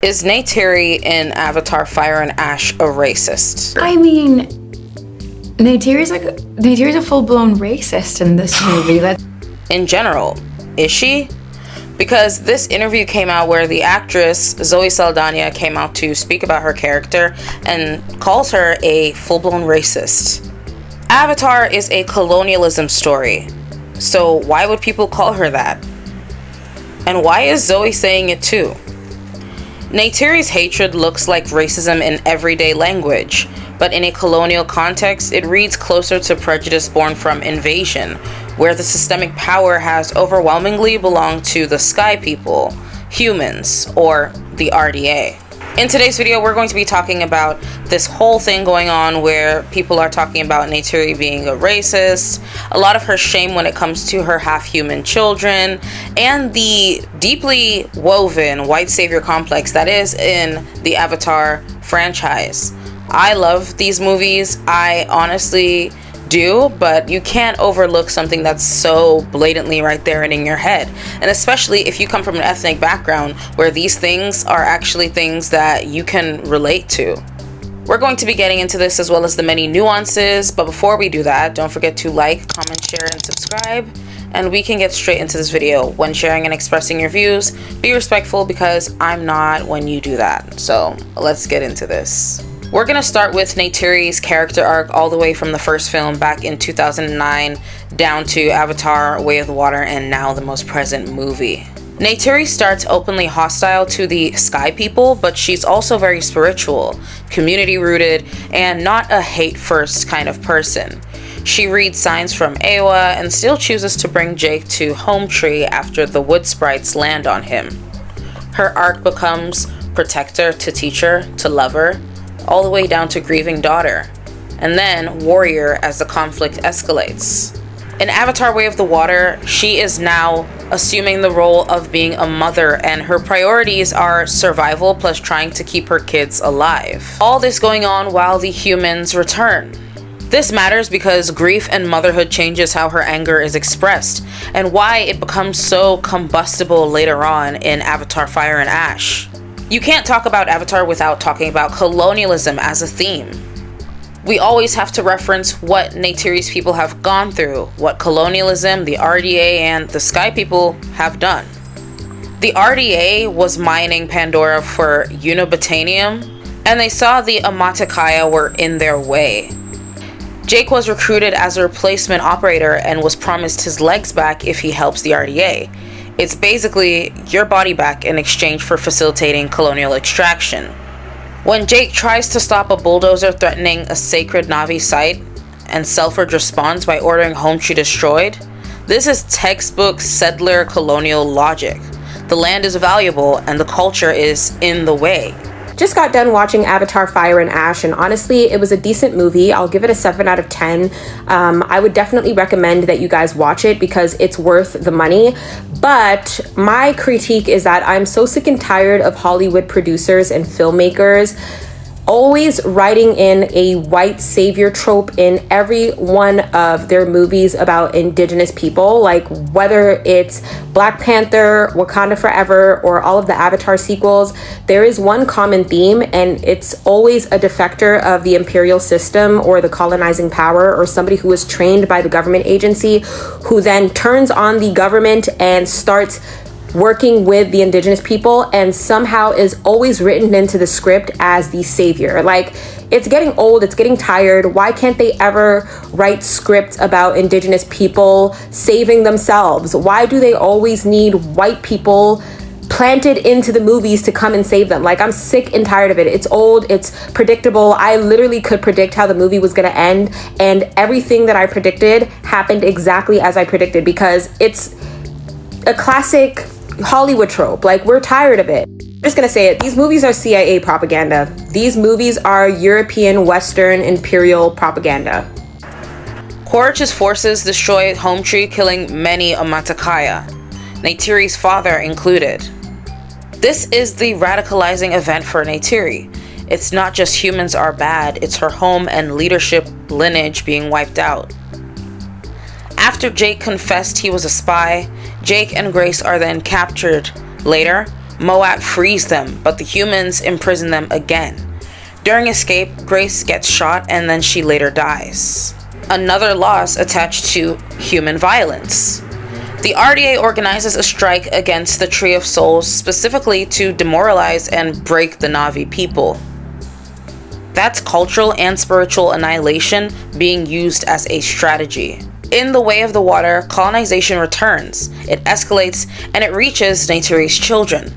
Is Neytiri in Avatar Fire and Ash a racist? I mean, Neytiri's a full-blown racist in this movie. In general, is she? Because this interview came out where the actress Zoe Saldaña came out to speak about her character and calls her a full-blown racist. Avatar is a colonialism story, so why would people call her that? And why is Zoe saying it too? Neytiri's hatred looks like racism in everyday language, but in a colonial context, it reads closer to prejudice born from invasion, where the systemic power has overwhelmingly belonged to the Sky People, humans, or the RDA. In today's video, we're going to be talking about this whole thing going on where people are talking about Neytiri being a racist, a lot of her shame when it comes to her half-human children, and the deeply woven white savior complex that is in the Avatar franchise. I love these movies, I honestly do, but you can't overlook something that's so blatantly right there and in your head, and especially if you come from an ethnic background where these things are actually things that you can relate to. We're going to be getting into this as well as the many nuances, but before we do that, don't forget to like, comment, share, and subscribe, and we can get straight into this video. When sharing and expressing your views, be respectful because I'm not when you do that. So let's get into this. We're gonna start with Neytiri's character arc all the way from the first film back in 2009 down to Avatar, Way of the Water, and now the most present movie. Neytiri starts openly hostile to the Sky People, but she's also very spiritual, community-rooted, and not a hate-first kind of person. She reads signs from Eywa and still chooses to bring Jake to Home Tree after the wood sprites land on him. Her arc becomes protector to teacher to lover, all the way down to grieving daughter, and then warrior as the conflict escalates. In Avatar Way of the Water, she is now assuming the role of being a mother, and her priorities are survival plus trying to keep her kids alive. All this going on while the humans return. This matters because grief and motherhood changes how her anger is expressed, and why it becomes so combustible later on in Avatar Fire and Ash. You can't talk about Avatar without talking about colonialism as a theme. We always have to reference what Neytiri's people have gone through, what colonialism, the RDA, and the Sky People have done. The RDA was mining Pandora for unobtainium, and they saw the Amaticaya were in their way. Jake was recruited as a replacement operator and was promised his legs back if he helps the RDA. It's basically your body back in exchange for facilitating colonial extraction. When Jake tries to stop a bulldozer threatening a sacred Na'vi site, and Selfridge responds by ordering Home Tree destroyed, this is textbook settler colonial logic. The land is valuable and the culture is in the way. Just got done watching Avatar Fire and Ash, and honestly, it was a decent movie. I'll give it a 7 out of 10. I would definitely recommend that you guys watch it because it's worth the money. But my critique is that I'm so sick and tired of Hollywood producers and filmmakers always writing in a white savior trope in every one of their movies about Indigenous people, like whether it's Black Panther, Wakanda Forever, or all of the Avatar sequels. There is one common theme, and it's always a defector of the imperial system or the colonizing power, or somebody who was trained by the government agency who then turns on the government and starts working with the Indigenous people, and somehow is always written into the script as the savior. Like, it's getting old, it's getting tired. Why can't they ever write scripts about Indigenous people saving themselves? Why do they always need white people planted into the movies to come and save them? Like, I'm sick and tired of it. It's old, it's predictable. I literally could predict how the movie was gonna end, and everything that I predicted happened exactly as I predicted, because it's a classic Hollywood trope. Like, we're tired of it. I'm just gonna say it. These movies are CIA propaganda. These movies are European, Western, imperial propaganda. Quaritch's forces destroyed Home Tree, killing many Amaticaya, Neytiri's father included. This is the radicalizing event for Neytiri. It's not just humans are bad, it's her home and leadership lineage being wiped out. After Jake confessed he was a spy, Jake and Grace are then captured. Later, Moat frees them, but the humans imprison them again. During escape, Grace gets shot and then she later dies. Another loss attached to human violence. The RDA organizes a strike against the Tree of Souls specifically to demoralize and break the Na'vi people. That's cultural and spiritual annihilation being used as a strategy. In The Way of the Water, colonization returns, it escalates, and it reaches Neytiri's children.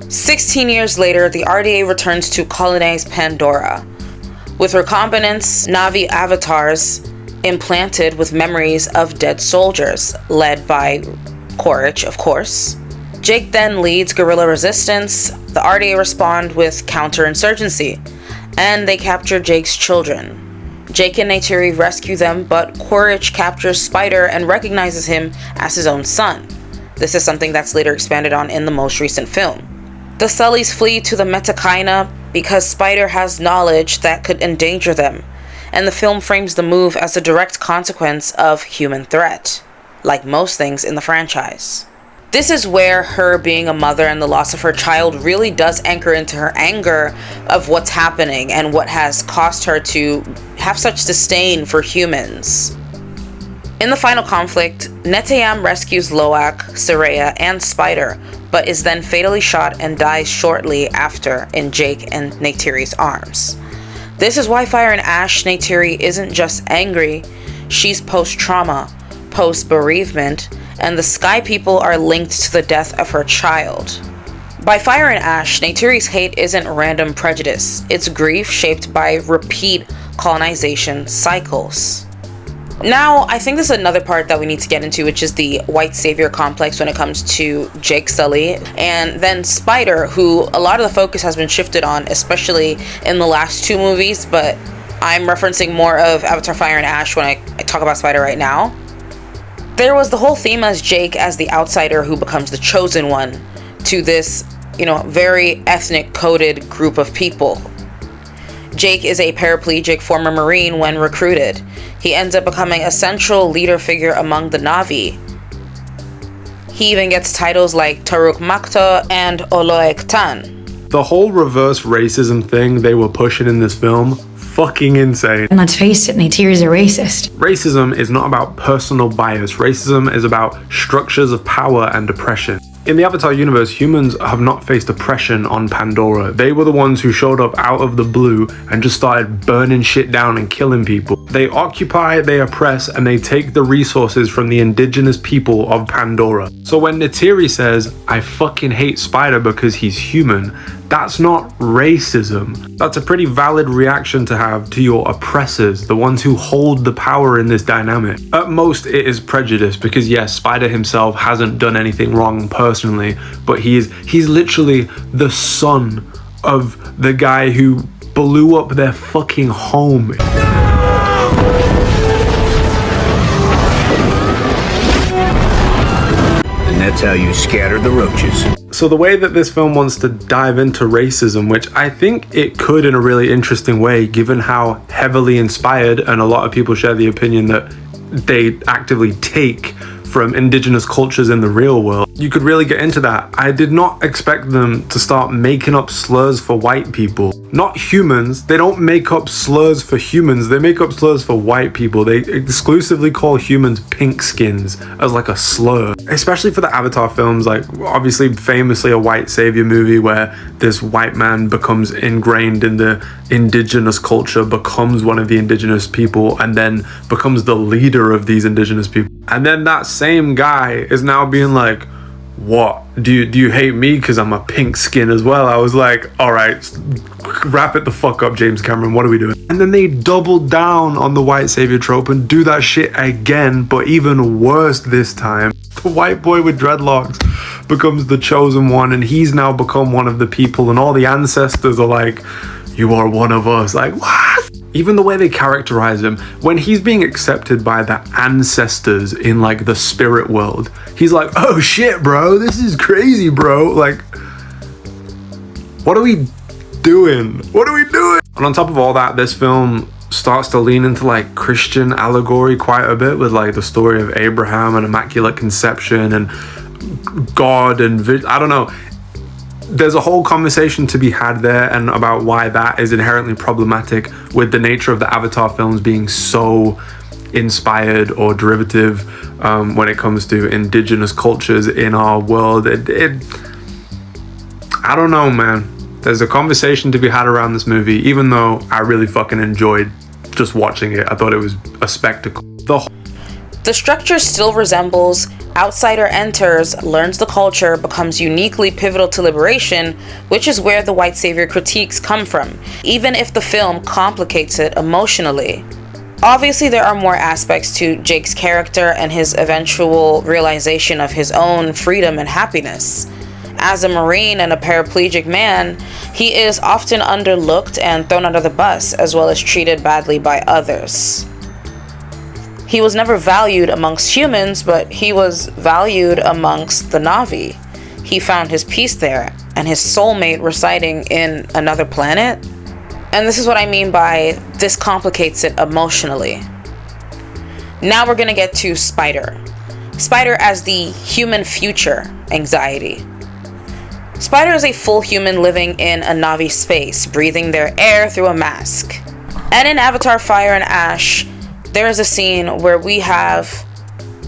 16 years later, the RDA returns to colonize Pandora, with recombinants Na'vi avatars implanted with memories of dead soldiers, led by Quaritch, of course. Jake then leads guerrilla resistance, the RDA respond with counterinsurgency, and they capture Jake's children. Jake and Neytiri rescue them, but Quaritch captures Spider and recognizes him as his own son. This is something that's later expanded on in the most recent film. The Sullys flee to the Metakaina because Spider has knowledge that could endanger them, and the film frames the move as a direct consequence of human threat, like most things in the franchise. This is where her being a mother and the loss of her child really does anchor into her anger of what's happening and what has caused her to have such disdain for humans. In the final conflict, Neteyam rescues Loak, Saraya, and Spider, but is then fatally shot and dies shortly after in Jake and Neytiri's arms. This is why Fire and Ash Neytiri isn't just angry, she's post-trauma, post-bereavement, and the Sky People are linked to the death of her child. By Fire and Ash, Neytiri's hate isn't random prejudice, it's grief shaped by repeat colonization cycles. Now, I think this is another part that we need to get into, which is the white savior complex when it comes to Jake Sully, and then Spider, who a lot of the focus has been shifted on, especially in the last two movies, but I'm referencing more of Avatar Fire and Ash when I talk about Spider right now. There was the whole theme as Jake as the outsider who becomes the chosen one to this, very ethnic coded group of people. Jake is a paraplegic former Marine when recruited. He ends up becoming a central leader figure among the Na'vi. He even gets titles like Taruk Makto and Oloek Tan. The whole reverse racism thing they were pushing in this film, fucking insane. And let's face it, Neytiri's a racist. Racism is not about personal bias. Racism is about structures of power and oppression. In the Avatar universe, humans have not faced oppression on Pandora. They were the ones who showed up out of the blue and just started burning shit down and killing people. They occupy, they oppress, and they take the resources from the indigenous people of Pandora. So when Neytiri says, I fucking hate Spider because he's human, that's not racism. That's a pretty valid reaction to have to your oppressors, the ones who hold the power in this dynamic. At most, it is prejudice because yes, Spider himself hasn't done anything wrong personally, but he's literally the son of the guy who blew up their fucking home. And that's how you scatter the roaches. So the way that this film wants to dive into racism, which I think it could in a really interesting way, given how heavily inspired, and a lot of people share the opinion that they actively take from indigenous cultures in the real world, you could really get into that. I did not expect them to start making up slurs for white people. Not humans. They don't make up slurs for humans. They make up slurs for white people. They exclusively call humans pink skins as like a slur. Especially for the Avatar films, like obviously famously a white savior movie where this white man becomes ingrained in the indigenous culture, becomes one of the indigenous people, and then becomes the leader of these indigenous people. And then that same guy is now being like, what? Do you hate me because I'm a pink skin as well? I was like, all right, wrap it the fuck up, James Cameron. What are we doing? And then they double down on the white savior trope and do that shit again, but even worse this time. The white boy with dreadlocks becomes the chosen one, and he's now become one of the people, and all the ancestors are like, you are one of us. Like, what? Even the way they characterize him, when he's being accepted by the ancestors in like the spirit world, he's like, oh shit, bro, this is crazy, bro. Like, what are we doing? What are we doing? And on top of all that, this film starts to lean into like Christian allegory quite a bit with like the story of Abraham and Immaculate Conception and God and I don't know. there's a whole conversation to be had there, and about why that is inherently problematic with the nature of the Avatar films being so inspired or derivative when it comes to indigenous cultures in our world. I don't know, man. There's a conversation to be had around this movie, even though I really fucking enjoyed just watching it. I thought it was a spectacle. The structure still resembles outsider enters, learns the culture, becomes uniquely pivotal to liberation, which is where the white savior critiques come from, even if the film complicates it emotionally. Obviously, there are more aspects to Jake's character and his eventual realization of his own freedom and happiness. As a Marine and a paraplegic man, he is often underlooked and thrown under the bus, as well as treated badly by others. He was never valued amongst humans, but he was valued amongst the Na'vi. He found his peace there, and his soulmate residing in another planet. And this is what I mean by this complicates it emotionally. Now we're gonna get to Spider. Spider as the human future anxiety. Spider is a full human living in a Na'vi space, breathing their air through a mask. And in Avatar Fire and Ash, there is a scene where we have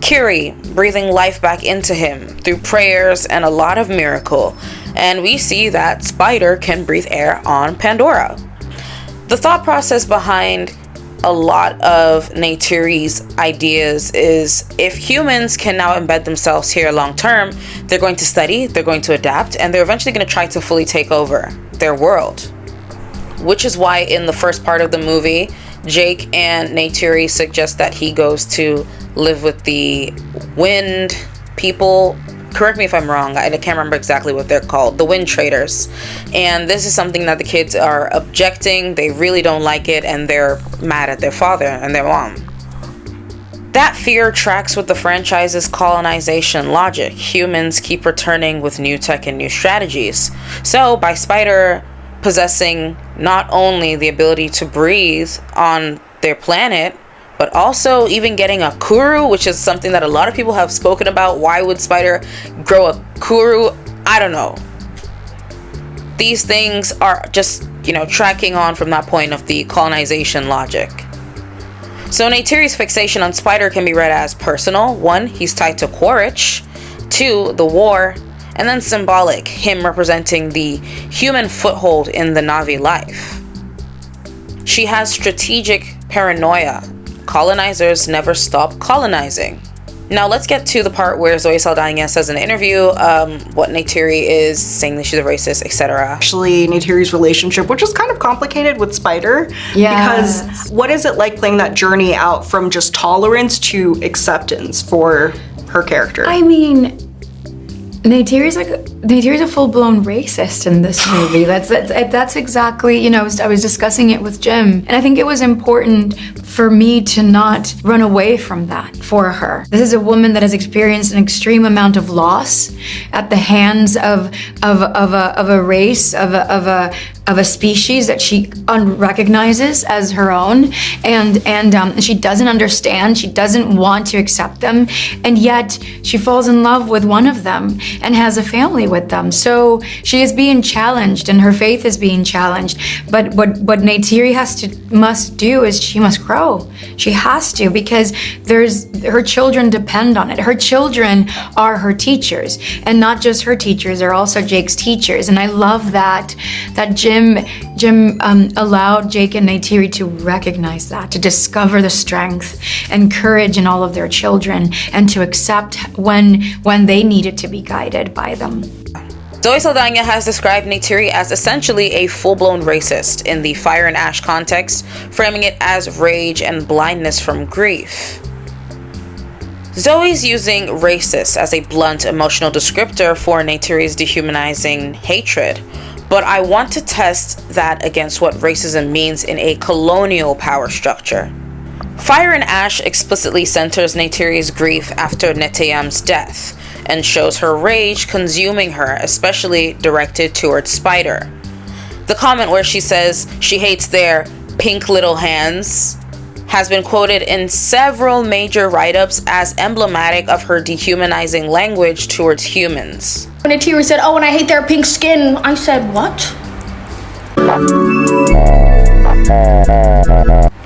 Kiri breathing life back into him through prayers and a lot of miracle. And we see that Spider can breathe air on Pandora. The thought process behind a lot of Neytiri's ideas is if humans can now embed themselves here long term, they're going to study, they're going to adapt, and they're eventually going to try to fully take over their world. Which is why in the first part of the movie, Jake and Neytiri suggest that he goes to live with the wind people. Correct me if I'm wrong, I can't remember exactly what they're called, the wind traders. And this is something that the kids are objecting, they really don't like it, and they're mad at their father and their mom. That fear tracks with the franchise's colonization logic. Humans keep returning with new tech and new strategies. So by Spider possessing not only the ability to breathe on their planet, but also even getting a kuru, which is something that a lot of people have spoken about. Why would Spider grow a kuru? I don't know. These things are just, tracking on from that point of the colonization logic. So Neytiri's fixation on Spider can be read as personal. 1, he's tied to Quaritch. 2, the war. And then symbolic, him representing the human foothold in the Na'vi life. She has strategic paranoia. Colonizers never stop colonizing. Now let's get to the part where Zoe Saldaña says in an interview what Neytiri is saying that she's a racist, etc. Actually, Neytiri's relationship, which is kind of complicated with Spider. Yes. Because what is it like playing that journey out from just tolerance to acceptance for her character? I mean, Neytiri's a full-blown racist in this movie. That's exactly, I was discussing it with Jim, and I think it was important for me to not run away from that for her. This is a woman that has experienced an extreme amount of loss at the hands of a race, of a species that she recognizes as her own, and she doesn't understand, she doesn't want to accept them, and yet she falls in love with one of them and has a family with them. So she is being challenged, and her faith is being challenged. But what Neytiri must do is she must grow. She has to, because her children depend on it. Her children are her teachers, and not just her teachers, they're also Jake's teachers. And I love that Jim allowed Jake and Neytiri to recognize that, to discover the strength and courage in all of their children, and to accept when they needed to be guided by them. Zoe Saldaña has described Neytiri as essentially a full-blown racist in the Fire and Ash context, framing it as rage and blindness from grief. Zoe's using racist as a blunt emotional descriptor for Neytiri's dehumanizing hatred, but I want to test that against what racism means in a colonial power structure. Fire and Ash explicitly centers Neytiri's grief after Neteyam's death, and shows her rage consuming her, especially directed towards Spider. The comment where she says she hates their pink little hands has been quoted in several major write-ups as emblematic of her dehumanizing language towards humans. When Neytiri said, "Oh, and I hate their pink skin," I said, "What?"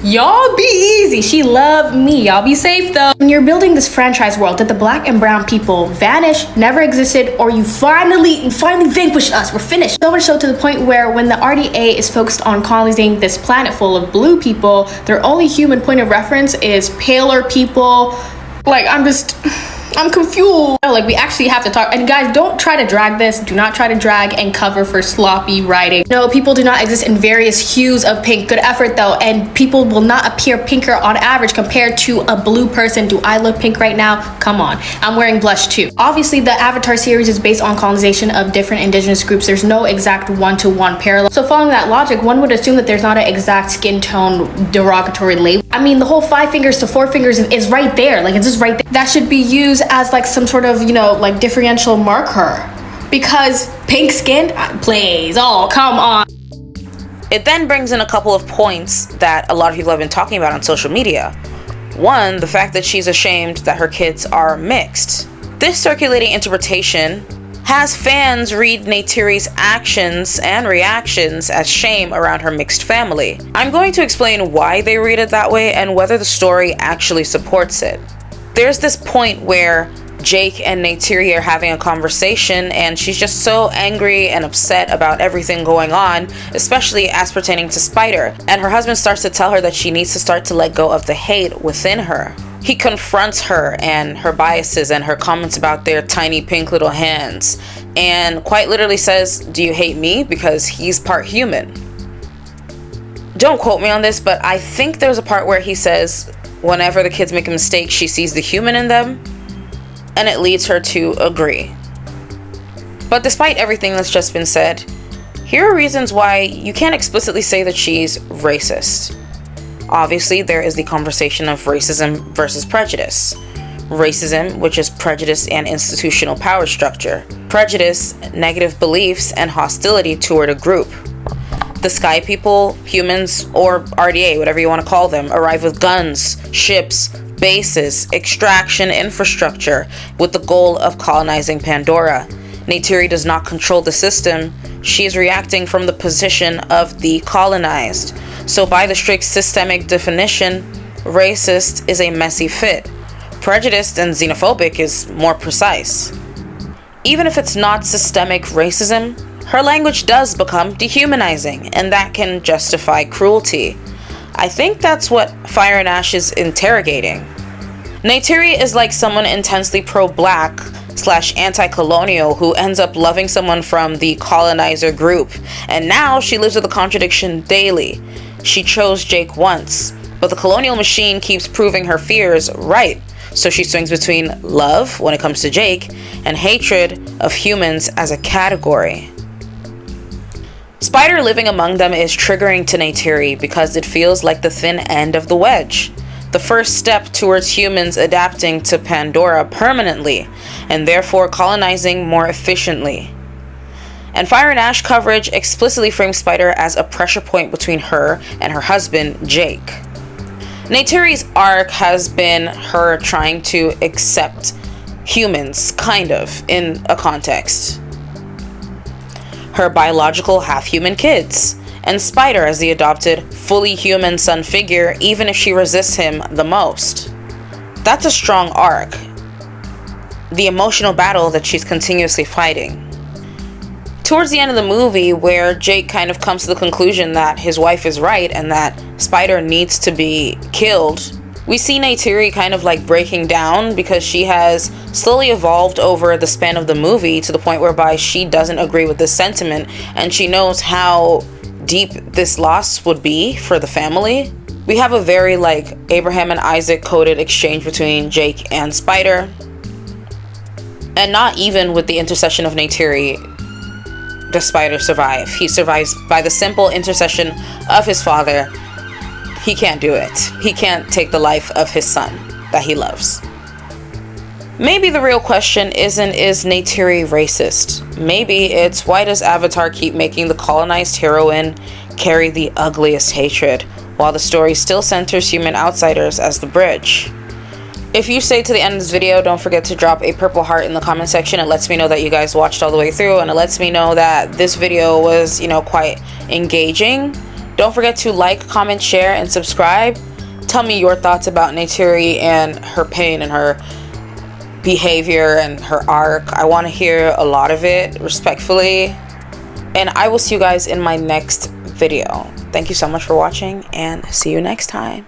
Y'all be easy. She loved me. Y'all be safe though. When you're building this franchise world, did the black and brown people vanish, never existed, or you finally vanquished us? We're finished. So much so to the point where when the RDA is focused on colonizing this planet full of blue people, their only human point of reference is paler people. Like, I'm confused. Like, we actually have to talk. And guys, don't try to drag this. Do not try to drag and cover for sloppy writing. No, people do not exist in various hues of pink. Good effort though. And people will not appear pinker on average compared to a blue person. Do I look pink right now? Come on. I'm wearing blush too. Obviously, the Avatar series is based on colonization of different indigenous groups. There's no exact one-to-one parallel. So following that logic, one would assume that there's not an exact skin tone derogatory label. I mean, the whole 5 fingers to 4 fingers is right there. Like, it's just right there. That should be used as like some sort of, you know, like differential marker, because pink skin, please, oh come on. It then brings in a couple of points that a lot of people have been talking about on social media. One, the fact that she's ashamed that her kids are mixed. This circulating interpretation has fans read Neytiri's actions and reactions as shame around her mixed family. I'm going to explain why they read it that way and whether the story actually supports it. There's this point where Jake and Neytiri are having a conversation and she's just so angry and upset about everything going on, especially as pertaining to Spider, and her husband starts to tell her that she needs to start to let go of the hate within her. He confronts her and her biases and her comments about their tiny pink little hands, and quite literally says, "Do you hate me because he's part human?" Don't quote me on this, but I think there's a part where he says whenever the kids make a mistake, she sees the human in them, and it leads her to agree. But despite everything that's just been said, here are reasons why you can't explicitly say that she's racist. Obviously, there is the conversation of racism versus prejudice. Racism, which is prejudice and institutional power structure. Prejudice, negative beliefs and hostility toward a group. The Sky People, humans, or RDA, whatever you want to call them, arrive with guns, ships, bases, extraction infrastructure with the goal of colonizing Pandora. Neytiri does not control the system. She is reacting from the position of the colonized. So by the strict systemic definition, racist is a messy fit. Prejudiced and xenophobic is more precise. Even if it's not systemic racism, her language does become dehumanizing, and that can justify cruelty. I think that's what Fire and Ash is interrogating. Neytiri is like someone intensely pro-black / anti-colonial who ends up loving someone from the colonizer group, and now she lives with the contradiction daily. She chose Jake once, but the colonial machine keeps proving her fears right, so she swings between love when it comes to Jake and hatred of humans as a category. Spider living among them is triggering to Neytiri because it feels like the thin end of the wedge, the first step towards humans adapting to Pandora permanently and therefore colonizing more efficiently. And Fire and Ash coverage explicitly frames Spider as a pressure point between her and her husband, Jake. Neytiri's arc has been her trying to accept humans, kind of, in a context. Her biological half-human kids, and Spider as the adopted, fully human son figure, even if she resists him the most. That's a strong arc. The emotional battle that she's continuously fighting. Towards the end of the movie, where Jake kind of comes to the conclusion that his wife is right and that Spider needs to be killed, we see Neytiri kind of like breaking down because she has slowly evolved over the span of the movie to the point whereby she doesn't agree with this sentiment, and she knows how deep this loss would be for the family. We have a very like Abraham and Isaac coded exchange between Jake and Spider, and not even with the intercession of Neytiri does Spider survive. He survives by the simple intercession of his father. He can't do it. He can't take the life of his son that he loves. Maybe the real question isn't, is Neytiri racist? Maybe it's, why does Avatar keep making the colonized heroine carry the ugliest hatred while the story still centers human outsiders as the bridge. If you stay to the end of this video, don't forget to drop a purple heart in the comment section. It lets me know that you guys watched all the way through, and it lets me know that this video was, quite engaging. Don't forget to like, comment, share, and subscribe. Tell me your thoughts about Neytiri and her pain and her behavior and her arc. I want to hear a lot of it, respectfully. And I will see you guys in my next video. Thank you so much for watching, and see you next time.